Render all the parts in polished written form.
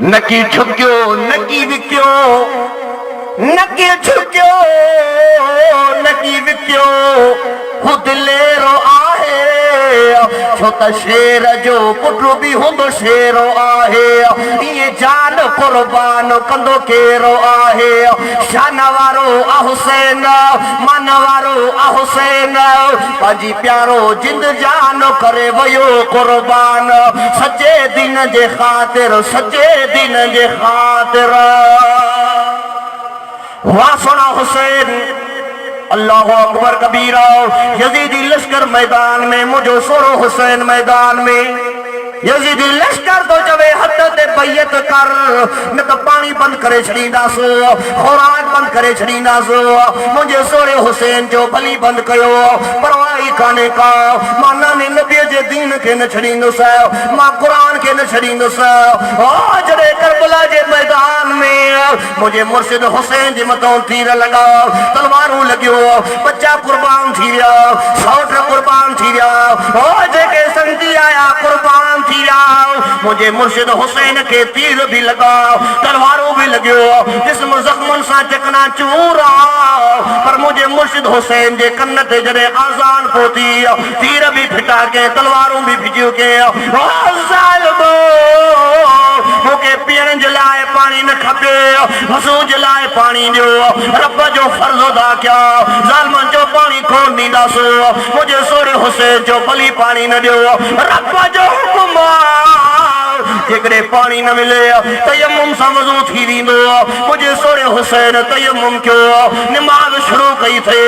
नकी झुकियो नकी विकियो, नकी झुकियो नकी विकियो, खुद लेरो आहे छो त शेर जो पुटु बि हूंदो शेरो आहे। ये जान कुर्बान कंदो केरो आहे, शान वारो आ हुसैन, मन वारो आ हुसैन, पंहिंजी प्यारो जिंद जान करे वयो कुर्बान, सच्चे दिन जे ख़ातिर, सच्चे दिन जे ख़ातिर। वाह सोना हुसैन, अल्लाह अकबर कबीरा। यजीदी लश्कर मैदान में, मुझो सोरो हुसैन मैदान में। यजीदी लश्कर तो चवे हथ ते बैयत कर, न तो पानी बंद करे छड़ींदासो, खुराक बंद करे छड़ींदासो। मुझे सोरे हुसैन जो भली बंद कयो, परवाही काने का। मां नाने नबी जे दीन के न छड़ींदुस, मां कुरान के न छड़ींदुस। ओ जड़े करबला जे मैदान में मुझे मुर्शिद हुसैन जे मथों तीर लगा, तलवारूं लगियो, बच्चा कुर्बान थी विया, सौट कुर्बान थी विया। ओ जेके संगी आया कुर्बान थी विया। मुझे मुर्शिद हुसैन के तीर भी लगा, तलवारों भी लगियो, जिस्म जख्मन सा चकना चूर। पर मुझे मुर्शिद हुसैन जे कन्न ते जड़े आजान पोती, तीर भी फिटा के, तलवारों भी भिजियो के। ओ ज़ालिमो मूंखे पीअण जे लाइ पानी न खपे, वज़ू जे लाइ पानी ॾियो, रब जो फर्ज़ अदा कया। ज़ालिमनि जो पानी कोन ॾींदासो, मुंहिंजे सोरे हुसैन जो भली पानी न ॾियो, रब जो हुकुम जेकॾहिं पानी न मिले तयम्मुम सां वज़ू थी वेंदो। मुंहिंजे सोरे हुसैन तयम्मुम कयो, निमाज़ शुरू कई थे,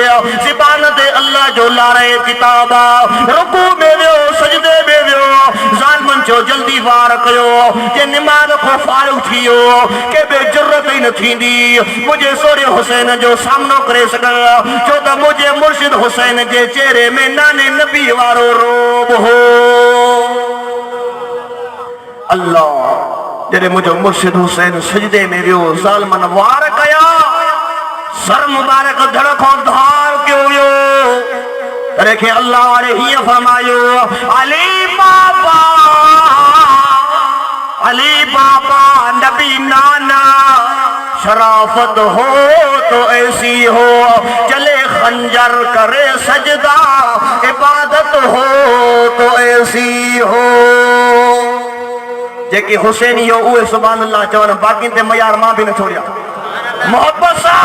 ज़बान ते अल्लाह जो लारे किताब, रुकू में वियो, सजदे में वियो। ज़ालिमनि जो जल्दी वार कयो, जे निमाज़ को फारिग थी वियो, के बे ज़रूरत ई न थींदी मुंहिंजे सोरे हुसैन जो सामनो करे सघण, छो त मुंहिंजे मुर्शिद हुसैन जे चेहरे में नाने नबी वारो रोब हो। अल्लाह जॾहिं मुंहिंजो मुर्शिद हुसैन सजदे में वियो, ज़ालिमनि वार कया, सर मुबारक धड़ खां धार कयो वियो। तॾहिं खे अल्लाह वारे हीअं फरमायो, अली बाबा, अली बाबा नबी नाना, शराफत हो तो ऐसी हो, चले खंजर करे सजदा, इबादत हो तो ऐसी हो। जेके हुसैनियो उहे सुभान अल्लाह चवनि, बाक़ी ते मयार मां बि न छोड़िया मोहब्बत सां।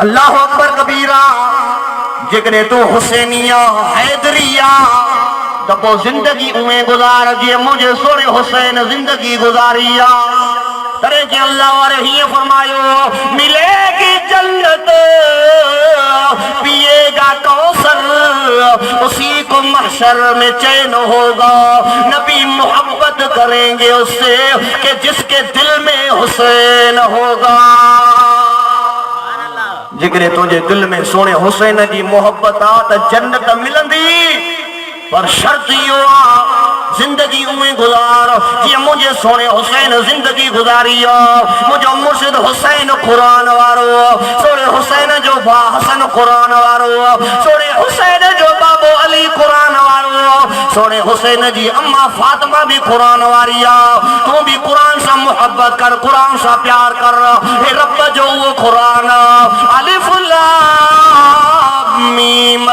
अल्लाह अकबर कबीरा। जेकॾहिं तूं हुसैनिया हैदरिया तो पोइ जिंदगी उमें गुज़ार जीअं मुंहिंजे सोरे हुसैन जिंदगी गुज़ारी आहे। तॾहिं के अल्लाह वारे हीअं फरमायो, मिलेगी जन्नत पिएगा कौसर, उसी को महशर में चैन होगा, नबी मोहब्बत करेंगे उससे कि जिसके दिल में हुसैन होगा। जेकॾहिं तुंहिंजे दिल में सोने हुसैन जी मोहब्बत आहे त जन्नत मिलंदी, पर शर्त इहो आहे जिंदगी उमें गुज़ार जीअं मुंहिंजे सोने हुसैन जिंदगी गुज़ारी आहे। मुंहिंजो मुर्शिद हुसैन क़ुरान वारो, सोरे हुसैन जो भाउ हसन क़ुरान वारो, सोरे हुसैन जो बाबो अली क़ुरान वारो, सोरे हुसैन जी अम्मा फातिमा भी क़ुरान वारी आहे। तूं भी क़ुरान सां मोहब्बत कर, क़ुरान सां प्यार कर। हे रब जो उहो क़ुरान, अलिफ लाम मीम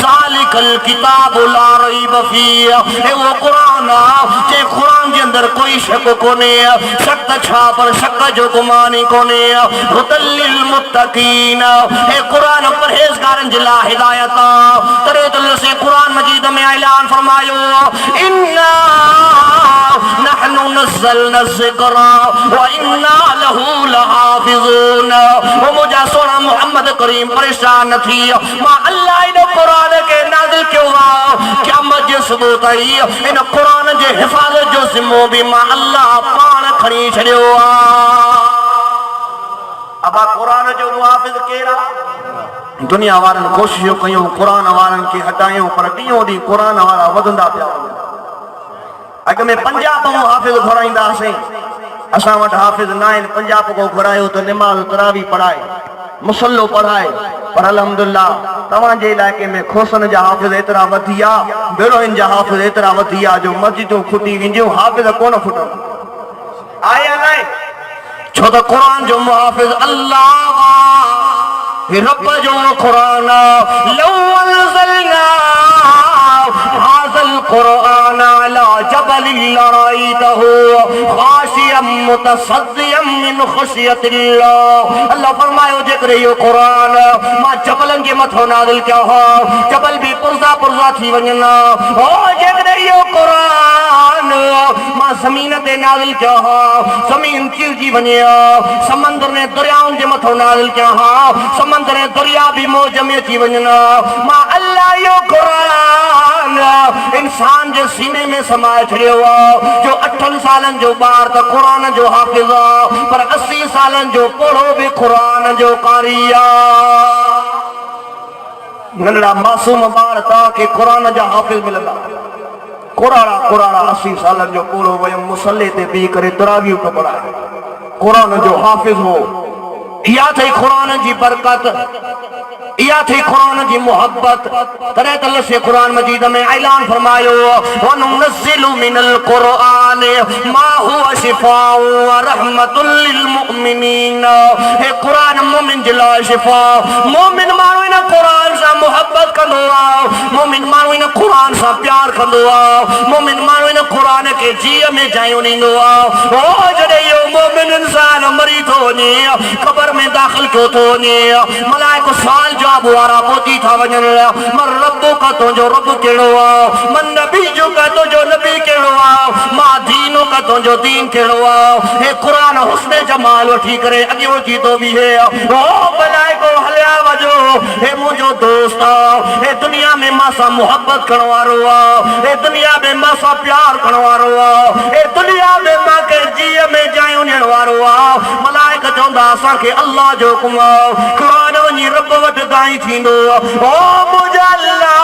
ज़ालिकल किताबु ला रैब फीह, हे वो कुरान जे कुरान जे अंदर कोई शक कोने, शक छा पर शक जो गुमान ही कोने। हुदल लिल मुत्तकीन, हे कुरान परहेज़गारनि जे लाइ हिदायत। तरे दिल से कुरान मजीद में ऐलान फरमायो, इन्ना नहनु नज़्ज़लना ज़िक्रा व इन्ना लहू लहाफ़िज़ून। वो मुझा सोना मोहम्मद करीम परेशान न थी, मां अल्लाह इन कुरान के नाज़िल कयो आहे, क़यामत जे सुबुह ताईं इन कुरान जे हिफ़ाज़त जो ज़िम्मो भी मां अल्लाह पाण खणी छॾियो आहे। अबा कुरान जो मुहाफ़िज़ केरु आहे? दुनिया वारनि कोशिशूं कयूं कुरान वारनि खे हटायूं, पर ॾींहों ॾींहुं कुरान वारा वधंदा पिया वञनि। अॻ में पंजाब मां हाफ़िज़ घुराईंदा हुआसीं, असां वटि हाफ़िज़ न आहिनि। पंजाब को घुरायो त निमाज़ तरावी पढ़ाए, मुसल्लो पढ़ाए, पर अल्हम्दुलिल्लाह तव्हांजे इलाइक़े में खोसन जा हाफ़िज़ एतिरा वधी विया, बेरोइन जा हाफ़िज़ एतिरा वधी विया जो मस्जिदूं खुटी वेंदियूं, हाफ़िज़ कोन फुटनि। आया नहीं छो तो कुरान जो मुहाफिज अल्लाह रब जो कुरान लौ अंज़लना हाज़ल कुरान अला जबलिन लरअयतहु खाशियम मुतसद्दियम मिन खशियतिल्लाह। अल्लाह फरमायो जेकर यो कुरान मां जबलन के मथो नाज़िल कयो हो जबल भी पुरज़ा पुरज़ा थी वञना ओ जेकर यो कुरान मां ज़मीन ते नाज़िल कयो हो ज़मीन चिरजी वञे समंदर ने दरियाउनि जे मथो नाज़िल कयो हो समंदर ने दरिया भी मौज में अची वञना मां अल्लाह यो कुरान इंसान जे सीने में समाए छड़ियो जो 8 सालन जो बार तो कुरान जो हाफिज पर 80 सालन जो पढ़ो भी कुरान जो कारी नंढड़ा मासूम बार था कि कुरान जा हाफिज मिलंदा कुराड़ा 80 सालन जो पढ़ो वयम मुसल्ले ते पी करे तरावी तो पढ़ाए कुरान जो हाफिज हो या थई कुरान जी बरकत या थी कुरान की मोहब्बत तरह तल्ले से कुरान मजीद में ऐलान फरमायो वनुनज़्ज़िलु मिनल कुरान मा हुवा शिफ़ाउ व रहमतुल लिल मुमिनीन। हे कुरान मोमिन जे लाइ शिफ़ा मोमिन माण्हू इन कुरान सां मोहब्बत कंदो मोमिन माण्हू इन कुरान सां प्यार कंदो मोमिन माण्हू इन कुरान के जीअ में जायूं ॾींदो ओ जॾहिं इहो मोमिन इंसान मरी थो वञे क़ब्र में दाख़िल थियो थो वञे मलाइको सवाल जवाब वारा पहुंची था वञन मन रब्बो का तुंहिंजो रब कहिड़ो मन नबी जो का तुंहिंजो नबी कहिड़ो मां दीनो का तुंहिंजो दीन कहिड़ो हे कुरान हुस्न जमाल वठी करे अॻियो जी तो बीहे ओ मलाइको हलिया वञो हे मुंहिंजो दोस्त हे दुनिया में मां सां मोहब्बत करण वारो हे दुनिया में मां सां प्यार करण वारो हे दुनिया में मां के जीअ में जायूं ॾियण वारो मलाइक चवंदा असांखे अल्लाह जो हुकुम कुरान वञी रब वटि दाई थींदो ओ मुंहिंजा अल्लाह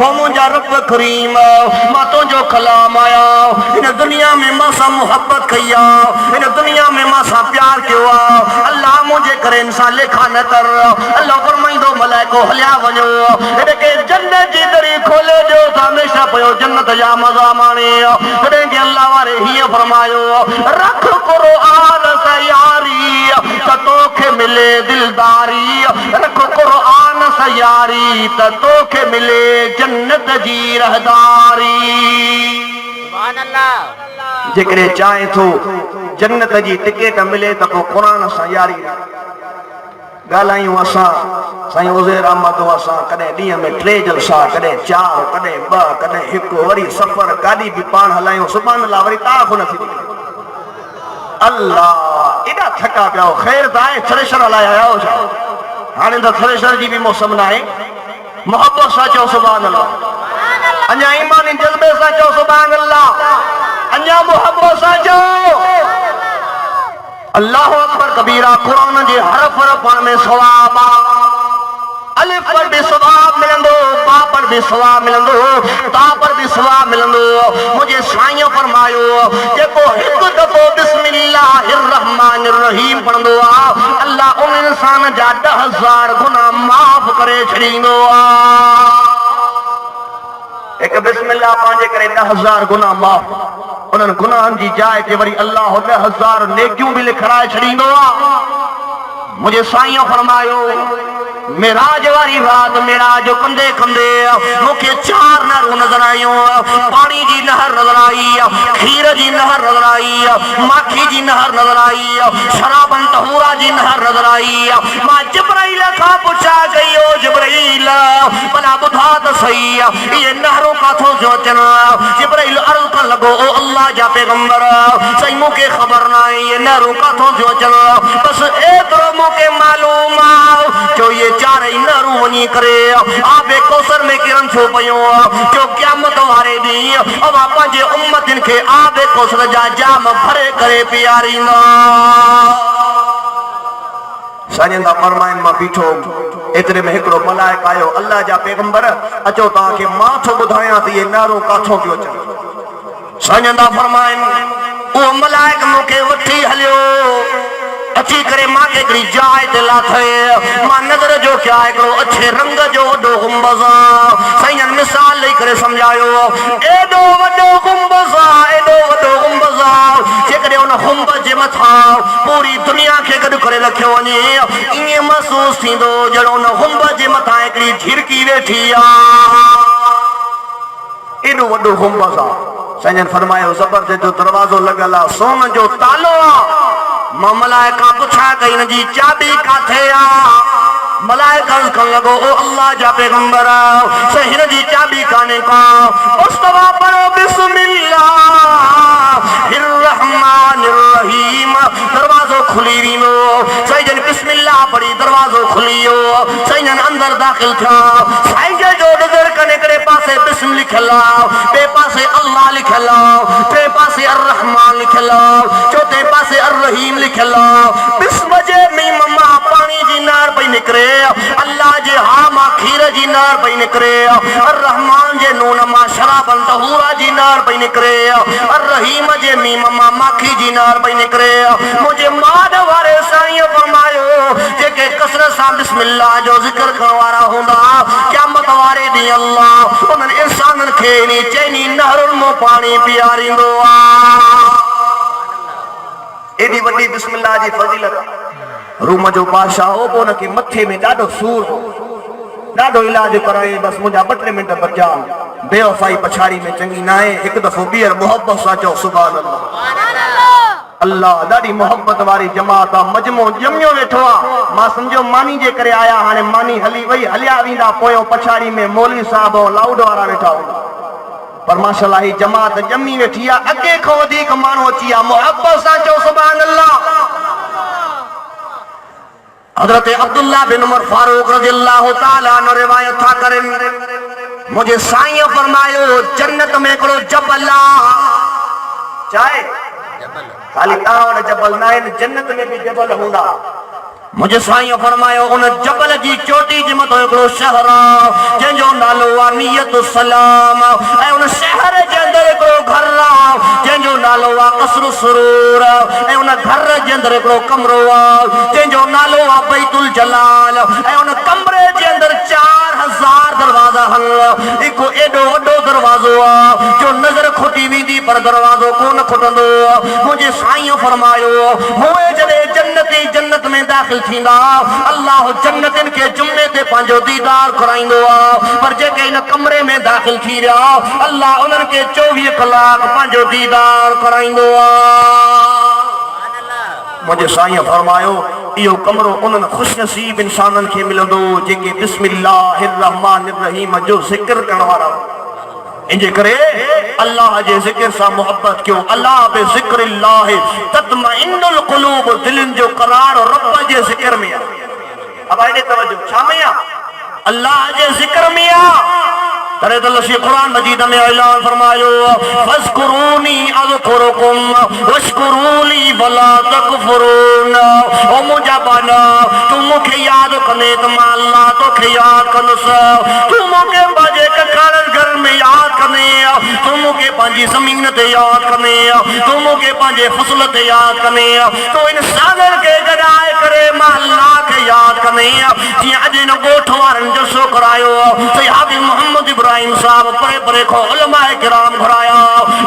ओ मुंहिंजा रब करीम मां तुंहिंजो कलाम आया इन दुनिया में मां सां मोहब्बत कई इन दुनिया में मां सां प्यार कयो अल्लाह मुंहिंजे करे इंसान लेखा न कर अल्लाह फरमाईंदो मलाइको हलिया वञो हिनखे जन्नत जी दरी खोले जो हमेशा पियो जन्नत जा मज़ा माणे तॾहिं कि अल्लाह वारे हीअं फरमायो रख कुरान सां यारी त तोखे मिले दिलदारी रख कुरान सां यारी त तोखे मिले जन्नत जी रहदारी। सुभान अल्लाह जेकॾहिं चाहे थो जन्नत जी टिकट मिले त पोइ कुरान सां यारी ॻाल्हायूं असां साईं उज़ैर अहमद असां कॾहिं ॾींहं में 3 जलसा कॾहिं 4 कॾहिं 2 कॾहिं 1 वरी सफ़र गाॾी बि पाण हलायूं सुभान अल्लाह वरी ताख नथी अल्लाह एॾा थका पिया ख़ैर त आहे थ्रेशर हलाए आया हो छा हाणे त थ्रेशर जी बि मौसम न आहे मोहब्बत सां चओ सुभान अल्लाह अञा ईमानी जज़्बे सां चओ सुभान अल्लाह अञा मोहब्बत सां चओ अल्लाह अकबर कबीरा कुरान जे हरफ पढ़ण में सवाब अलिफ पर भी सवाब मिलंदो बा पर भी सवाब मिलंदो ता पर भी सवाब मिलंदो मुझे साईं फरमायो जेको हिकु दफ़ो बिस्मिल्लाहिर रहमानिर रहीम पढ़ंदो अल्लाह उन इंसान जा 10,000 गुनाह माफ़ करे छॾींदो एक बिस्मिल्लाह पंहिंजे करे 10,000 गुनाह माफ़ उन्हनि गुनाहनि जी जाइ ते वरी अल्लाह 10,000 नेकियूं बि लिखाए छॾींदो मुझे साईं फरमायो मेराज वारी रात मेराज कंदे कंदे मुझे 4 नहरूं नजर आयूं पानी जी नहर नजर आई खीर जी नहर नजर आई माखी जी नहर नजर आई शराबन तहूरा जी नहर नजर आई मां जिब्राइल खां पुछा गई ओ जिब्राइल भला ॿुधा त सही ये नहरों काथों जो अचनि जिब्राइल अर्ज़ करण लॻो ओ अल्लाह जा पैगंबर सही मूंखे ख़बर न आहे ये नहरों काथों जो अचनि बस एतिरो मूंखे मालूम जो ये 4 नहरूं वञी करे आबे कौसर में किरन छो पयूं जो क़यामत वारे ॾींहुं अवां पंहिंजे उम्मतिन खे आबे कौसर जा जाम भरे करे पीआरींदा साईं फरमाइनि मां बीठो एतिरे में हिकिड़ो मलाइक आयो अल्लाह जा पैगंबर अचो तव्हांखे मां थो ॿुधायां त इहे नहरूं काथों थियूं अचनि साईं फरमाइनि उहो मलाइक मूंखे वठी हलियो अची करे मां के हिकिड़ी जाइ ते लाथे मां नज़र जो क्या हिकिड़ो अच्छे रंग जो वॾो गुंबज़ साईं मिसाल ॾेई करे सम्झायो एॾो वॾो गुंबज़ एॾो वॾो गुंबज़ मथा पूरी दुनिया के गॾु करे रखियो वञे ईअं महसूस थींदो जहिड़ो न हुंब जे मथा हिकिड़ी झिरकी वेठी आहे। एॾो वॾो हुंब आहे। साईं फरमायो ज़बर जो दरवाज़ो लॻल आहे, सोन जो तालो आहे। मां मलाइका पुछा कई हिन जी चाबी काथे आहे? मलाइका कन लॻो ओ अल्लाह जा पैगंबर साईं हिन जी चाबी कान्हे का। मुस्तफा पढ़ो बिस्मिल्लाह रहमानिर्रहीम दरवाज़ो खुली वेंदो। साईं जन बिस्मिल्लाह पढ़ी दरवाज़ो खुली वियो। साईं जन अंदर दाख़िल थिया। साईं जो नज़र कने हिकिड़े पासे बिस्म लिखियल आहे, ॿिए पासे अल्लाह लिखियल आहे, टे पासे अर्रहमान लिखियल आहे, चौथे पासे अर्रहीम लिखियल आहे। बिस्म जे मीम मां पाणी जी नार पई निकिरे, अल्लाह जे हा मां खीर जी नार पई निकिरे, अर्रहमान जे नून मां शराबन तहूरा जी नार पई निकिरे, अर्रहीम जे मीम मां माखी जी नार पई निकिरे। मुंहिंजे माद वारे साईं फरमायो जेके कसरत सां बिस्मिल्लाह जो ज़िक्र करण वारा हूंदा क़यामत वारे ॾींहुं अल्लाह उन्हनि इंसाननि खे नी चइनी नहरुनि मां पाणी पीआरींदो आहे। एॾी वॾी बिस्मिल्लाह जी फज़ीलत। रूम जो बादशाह हो पोइ हुनखे मथे में ॾाढो सूर हो, ॾाढो इलाज कराए बसि मुंहिंजा 2-3 मिंट बचा। बेवफ़ाई पछाड़ी में चङी न आहे। हिकु दफ़ो ॿीहर मोहब्बत सां चओ सुभान अल्लाह। अल्लाह ॾाढी मोहब्बत वारी जमात आहे। मजमो ॼमियो वेठो आहे। मां सम्झो मानी जे करे आया, हाणे मानी हली वई, हलिया वेंदा पोयों पछाड़ी में मौलवी साहब ऐं लाउड वारा वेठा हूंदा। पर माशाअल्लाह ही जमात ॼमी वेठी आहे। अॻे खां वधीक माण्हू अची विया। मोहब्बत सां चओ सुभान अल्लाह। हज़रत अब्दुल्लाह बिन उमर फारूक रज़ियल्लाहु ताला अन्हु रिवायत था करें, मुझे साईं फरमायो जन्नत में हिकिड़ो जबल आहे। चाहे खाली तव्हां वटि जबल न आहिनि, जन्नत में बि जबल हूंदा। मुझे साईं फरमायो उन जबल जी चोटी जे मथां हिकिड़ो शहर आहे जंहिंजो नालो आहे नियतुस्सलाम, ऐं उन शहर जे अंदरि हिकिड़ो घर आहे जंहिंजो नालो आहे क़स्रु सुरूर, ऐं उन घर जे अंदरि हिकिड़ो कमरो आहे जंहिंजो नालो आहे बैतुल जलाल, ऐं उन कमरे जे अंदरि 4000 दरवाज़ा हल। हिकु एॾो वॾो दरवाज़ो आहे जो नज़र खुटी वेंदी पर दरवाज़ो कोन खुटंदो। मुंहिंजे साईं फरमायो हुए जॾहिं जन्नती जन्नत में दाख़िल थींदा अल्लाह जन्नतिन के जुम्मे ते पंहिंजो दीदार कराईंदो आहे, पर जेके इन कमरे में दाख़िल थी विया अल्लाह उन्हनि खे 24 कलाक पंहिंजो दीदार कराईंदो आहे। मुंहिंजे साईं फरमायो इहो कमरो उन्हनि ख़ुशनसीब इंसाननि खे मिलंदो जेके बिस्मिल्लाहिर रहमानिर रहीम जो ज़िक्र करण वारा। इनजे करे अल्लाह जे ज़िक्र सां मोहब्बत कयो। अल्लाह बे ज़िक्रिल्लाह तत्मइन्नुल क़ुलूब, दिलनि जो करार रब जे ज़िक्र में आहे। अब आइए तवज्जो, छा में आहे? अल्लाह जे ज़िक्र में आहे। तरे तो लसी कुरान मजीद में ऐलान फरमायो फज़कुरूनी अज़कुरुकुम वश्कुरूली वला तकफुरून। ओ मुंहिंजा बाना तू मूंखे यादि कंदे त मां अल्लाह तोखे यादि कंदुसि। तू मूंखे पंहिंजे कखारनि घर में यादि कंदे, तू मूंखे पंहिंजी ज़मीन ते यादि कंदे, तू मूंखे पंहिंजे फ़सल ते यादि कंदे, तू इंसाननि खे गॾाए करे मां अल्लाह खे यादि कंदे। जीअं अॼु हिन ॻोठ वारनि जो शो करायो सहाबी मोहम्मद इब्राहिम साहब परे परे खो उलमाए किराम घुराया,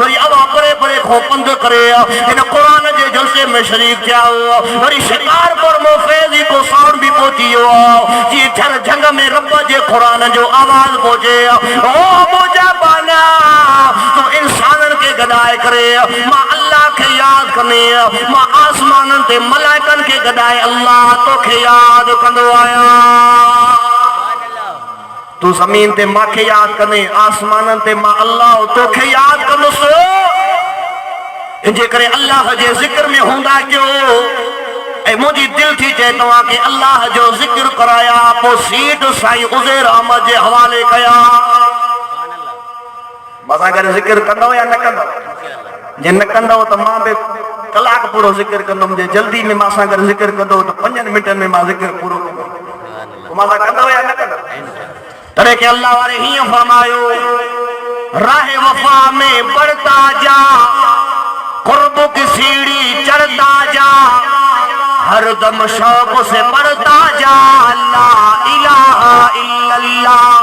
वरी अवा परे परे खो पंध करे इन कुरान जे जलसे में शरीक थिया। वरी शिकारपुर में फैज़ी को साउंड भी पहुची वियो जी झर झंग में रब जे कुरान जो आवाज पहुचे। ओ मुंहिंजा बाना तो इंसाननि खे गॾाए करे मां अल्लाह खे यादि कंदे, मां आसमाननि ते मलाइकनि खे गॾाए अल्लाह तोखे यादि कंदो आहियां। तू ज़मीन ते मांखे यादि कंदे, आसमाननि ते मां अल्लाह तोखे यादि कंदुसि। इनजे करे अल्लाह जे ज़िक्र में हूंदा कयो। ऐं मुंहिंजी दिलि थी चए तव्हां खे अल्लाह जो ज़िक्र कराया, पोइ सीट साईं उज़ैर अहमद जे हवाले कया। मां गॾु ज़िक्र कंदव या न कंदव? जे न कंदव त मां बि कलाक पूरो ज़िक्र कंदुमि। जे जल्दी में मां सां गॾु ज़िक्र कंदो त 5 मिंटनि में मां ज़िक्र पूरो कंदुमि। मां कंदव या न कंदव? तॾहिं के अल्लाह वारे हीअं फरमायो राह वफा में बढ़ता जा, कुर्ब की सीढ़ी चढ़ता जा, हर दम शौक से बढ़ता जा। ला इलाहा इल्लल्लाह